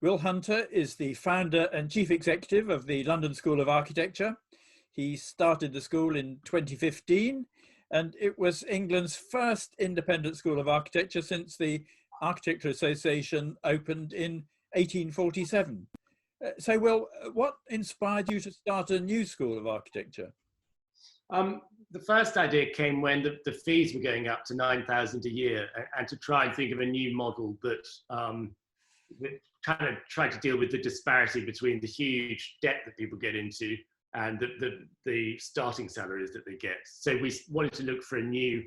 Will Hunter is the founder and chief executive of the London School of Architecture. He started the school in 2015, and it was England's first independent school of architecture since the Architecture Association opened in 1847. So, Will, what inspired you to start a new school of architecture? The first idea came when the fees were going up to 9,000 a year, and to try and think of a new model that kind of tried to deal with the disparity between the huge debt that people get into and the starting salaries that they get. So we wanted to look for a new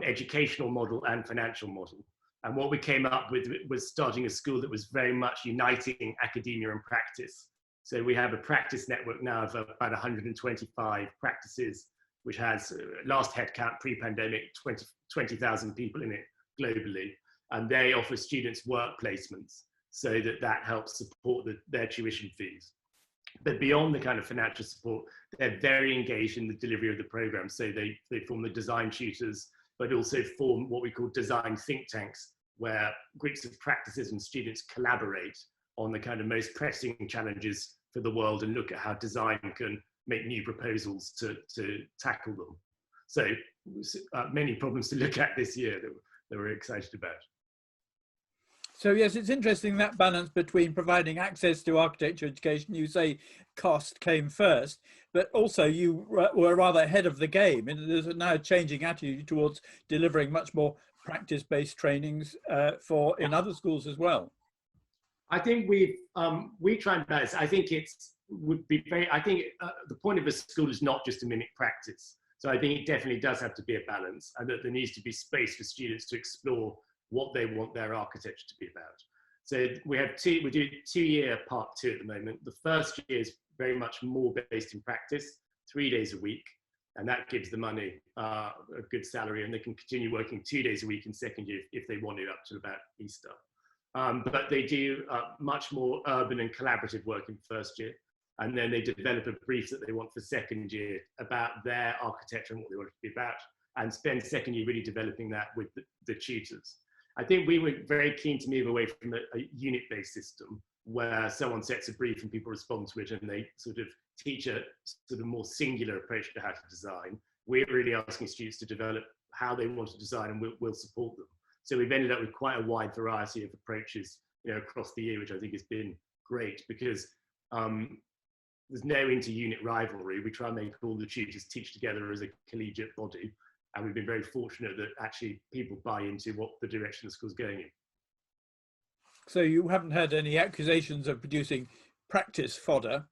educational model and financial model. And what we came up with was starting a school that was very much uniting academia and practice. So we have a practice network now of about 125 practices, which has last headcount pre-pandemic 20,000 people in it globally. And they offer students work placements so that helps support their tuition fees. But beyond the kind of financial support, they're very engaged in the delivery of the program. So they form the design tutors, but also form what we call design think tanks, where groups of practices and students collaborate on the kind of most pressing challenges for the world and look at how design can make new proposals to tackle them. So many problems to look at this year that we're excited about. So yes, it's interesting that balance between providing access to architecture education. You say cost came first, but also you were rather ahead of the game. And there's now a changing attitude towards delivering much more practice-based trainings in other schools as well. I think we try and balance. I think the point of a school is not just to mimic practice. So I think it definitely does have to be a balance, and that there needs to be space for students to explore what they want their architecture to be about. So we do 2-year part 2 at the moment. The first year is very much more based in practice, 3 days a week, and that gives the money a good salary, and they can continue working 2 days a week in second year if they want it up to about Easter. But they do much more urban and collaborative work in first year, and then they develop a brief that they want for second year about their architecture and what they want it to be about, and spend second year really developing that with the tutors. I think we were very keen to move away from a unit-based system where someone sets a brief and people respond to it and they sort of teach a sort of more singular approach to how to design. We're really asking students to develop how they want to design, and we'll support them. So we've ended up with quite a wide variety of approaches, across the year, which I think has been great because there's no inter-unit rivalry. We try and make all the tutors teach together as a collegiate body. And we've been very fortunate that actually people buy into what the direction the school's going in. So you haven't had any accusations of producing practice fodder?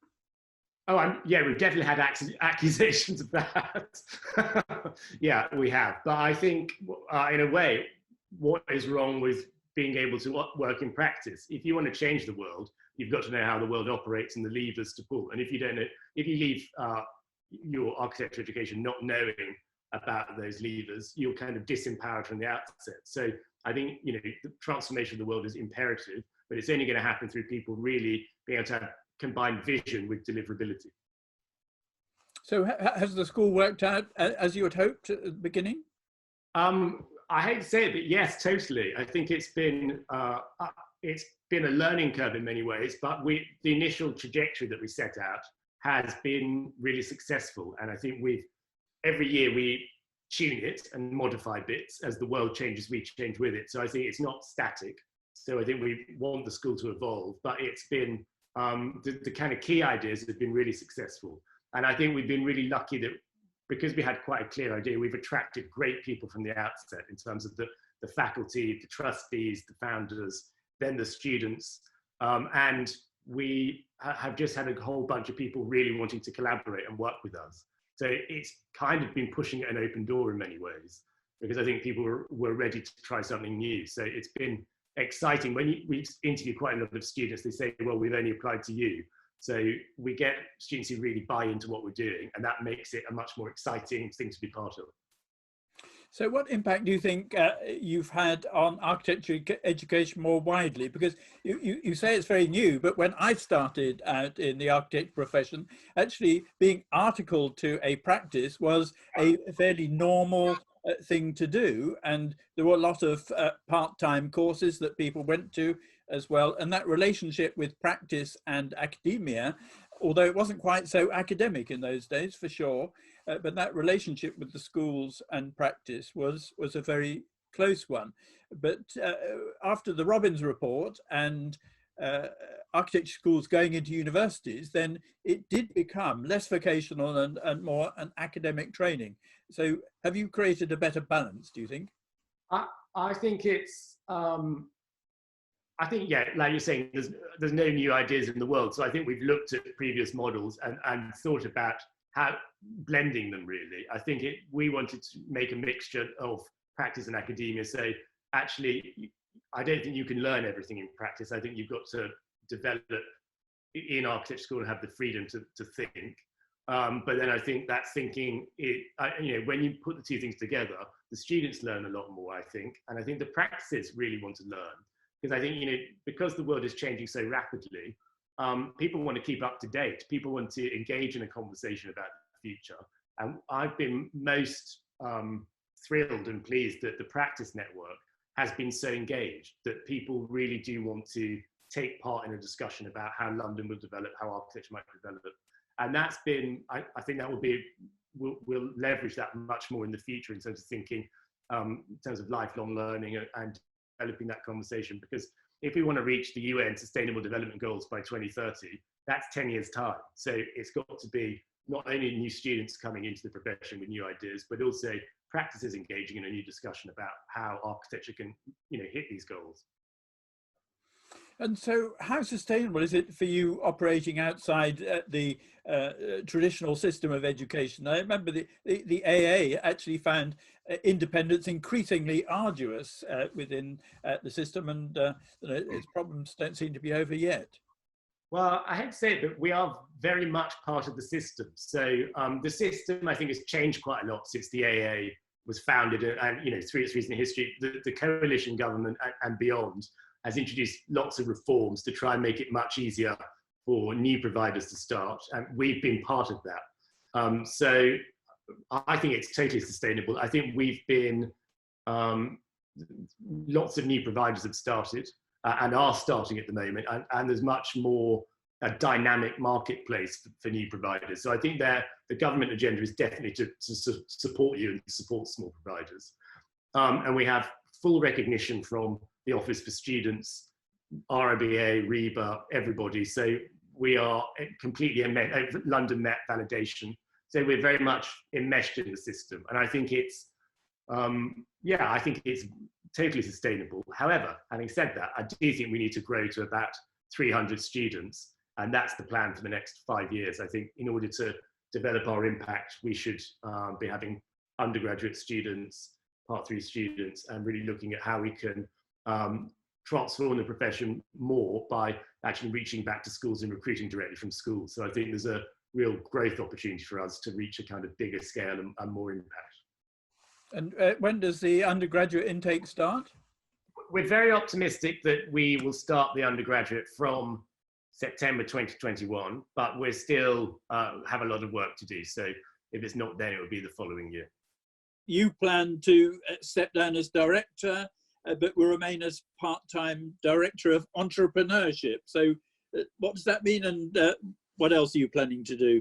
Oh, yeah, we've definitely had accusations of that. Yeah, we have. But I think, in a way, what is wrong with being able to work in practice? If you want to change the world, you've got to know how the world operates and the levers to pull. And if you don't know, if you leave your architecture education not knowing about those levers, you're kind of disempowered from the outset. So I think, the transformation of the world is imperative, but it's only going to happen through people really being able to have combined vision with deliverability. So has the school worked out as you had hoped at the beginning? I hate to say it, but yes, totally. I think it's been a learning curve in many ways, but the initial trajectory that we set out has been really successful. And I think every year we tune it and modify bits as the world changes, we change with it. So I think it's not static. So I think we want the school to evolve, but it's been, the kind of key ideas have been really successful. And I think we've been really lucky that because we had quite a clear idea, we've attracted great people from the outset in terms of the faculty, the trustees, the founders, then the students. And we have just had a whole bunch of people really wanting to collaborate and work with us. So it's kind of been pushing an open door in many ways, because I think people were ready to try something new. So it's been exciting. When we interview quite a lot of students, they say, well, we've only applied to you. So we get students who really buy into what we're doing, and that makes it a much more exciting thing to be part of. So what impact do you think you've had on architecture education more widely? Because you say it's very new, but when I started out in the architect profession, actually being articled to a practice was a fairly normal thing to do. And there were a lot of part-time courses that people went to as well. And that relationship with practice and academia, although it wasn't quite so academic in those days, for sure, but that relationship with the schools and practice was a very close one. But after the Robbins report and architecture schools going into universities, then it did become less vocational and more an academic training. So have you created a better balance, do you think? I think it's, I think, yeah, like you're saying, there's no new ideas in the world. So I think we've looked at previous models and thought about how blending them really. I think we wanted to make a mixture of practice and academia. So actually, I don't think you can learn everything in practice. I think you've got to develop in architecture school and have the freedom to think. But then I think that thinking, when you put the two things together, the students learn a lot more, I think. And I think the practices really want to learn. Because I think, because the world is changing so rapidly, people want to keep up to date. People want to engage in a conversation about the future. And I've been most thrilled and pleased that the practice network has been so engaged, that people really do want to take part in a discussion about how London will develop, how architecture might develop. And that's been, I think that will be, we'll leverage that much more in the future in terms of thinking, in terms of lifelong learning and developing that conversation. Because if we want to reach the UN Sustainable Development Goals by 2030, that's 10 years time. So it's got to be not only new students coming into the profession with new ideas, but also practices engaging in a new discussion about how architecture can, hit these goals. And so how sustainable is it for you operating outside the traditional system of education? I remember the AA actually found independence increasingly arduous within the system, and its problems don't seem to be over yet. Well, I hate to say it, but we are very much part of the system. So the system, I think, has changed quite a lot since the AA was founded, and through its recent history, the coalition government and beyond has introduced lots of reforms to try and make it much easier for new providers to start, and we've been part of that. So I think it's totally sustainable. I think we've been, lots of new providers have started and are starting at the moment, and there's much more a dynamic marketplace for new providers. So I think the government agenda is definitely to support you and support small providers. And we have full recognition from the Office for Students, RIBA, RIBA, everybody. So we are completely London Met validation. So we're very much enmeshed in the system. And I think it's, I think it's totally sustainable. However, having said that, I do think we need to grow to about 300 students. And that's the plan for the next 5 years. I think in order to develop our impact, we should be having undergraduate students, Part 3 students, and really looking at how we can transform the profession more by actually reaching back to schools and recruiting directly from schools. So I think there's a real growth opportunity for us to reach a kind of bigger scale and more impact. And when does the undergraduate intake start? We're very optimistic that we will start the undergraduate from September 2021, but we're still have a lot of work to do. So if it's not then, it will be the following year. You plan to step down as director, but will remain as part-time director of entrepreneurship. So what does that mean, and what else are you planning to do?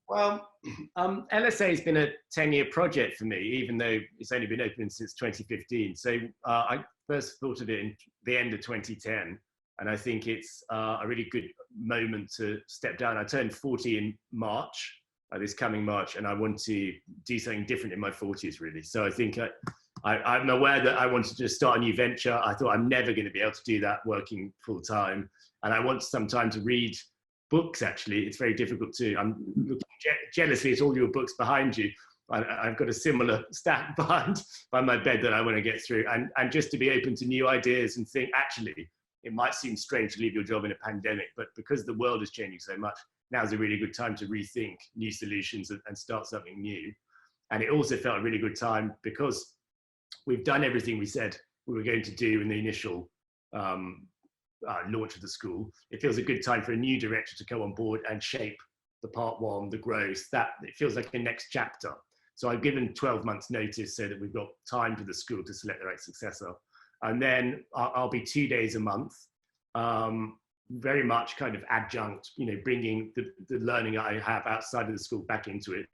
Well, LSA has been a 10-year project for me, even though it's only been open since 2015. So I first thought of it in the end of 2010, and I think it's a really good moment to step down. I turned 40 in March, this coming March, and I want to do something different in my 40s, really. So I think I'm aware that I wanted to start a new venture. I thought I'm never going to be able to do that working full time, and I want some time to read books. Actually, it's very difficult to. I'm looking jealously at all your books behind you. I've got a similar stack behind by my bed that I want to get through, and just to be open to new ideas and think, actually, it might seem strange to leave your job in a pandemic, but because the world is changing so much, now's a really good time to rethink new solutions and start something new. And it also felt a really good time because we've done everything we said we were going to do in the initial launch of the school. It feels a good time for a new director to come on board and shape the part one, the growth. That it feels like a next chapter. So I've given 12 months notice so that we've got time for the school to select the right successor. And then I'll be 2 days a month very much kind of adjunct, bringing the learning I have outside of the school back into it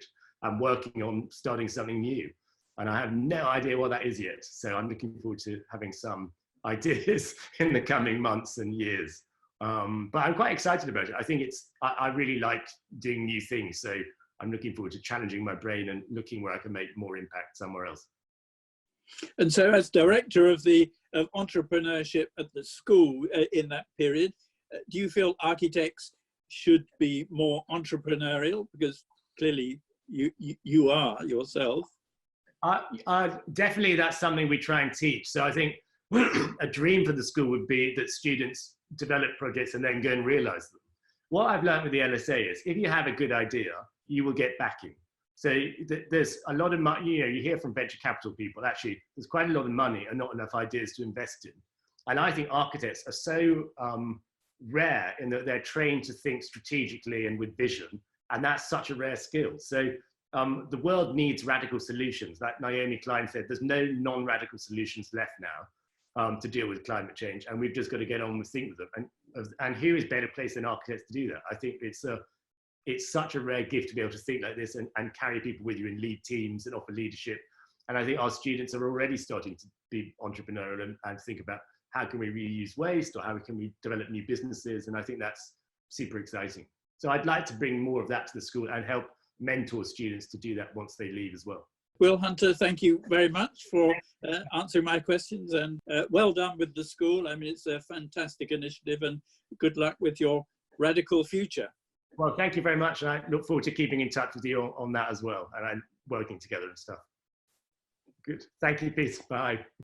and working on starting something new. And I have no idea what that is yet. So I'm looking forward to having some ideas in the coming months and years. But I'm quite excited about it. I think I really like doing new things. So I'm looking forward to challenging my brain and looking where I can make more impact somewhere else. And so as director of entrepreneurship at the school in that period, do you feel architects should be more entrepreneurial? Because clearly you are yourself. Definitely that's something we try and teach. So I think a dream for the school would be that students develop projects and then go and realize them. What I've learned with the LSA is if you have a good idea, you will get backing. So there's a lot of money, you hear from venture capital people, actually, there's quite a lot of money and not enough ideas to invest in. And I think architects are so rare in that they're trained to think strategically and with vision. And that's such a rare skill. So the world needs radical solutions. Like Naomi Klein said, there's no non-radical solutions left now to deal with climate change. And we've just got to get on with think with them. And who is better placed than architects to do that? I think it's such a rare gift to be able to think like this and carry people with you and lead teams and offer leadership. And I think our students are already starting to be entrepreneurial and think about how can we reuse waste or how can we develop new businesses. And I think that's super exciting. So I'd like to bring more of that to the school and help mentor students to do that once they leave as well. Will Hunter, thank you very much for answering my questions, and well done with the school. I mean, it's a fantastic initiative, and good luck with your radical future. Well, thank you very much. And I look forward to keeping in touch with you on that as well. And I'm working together and stuff. Good. Thank you, Pete. Bye.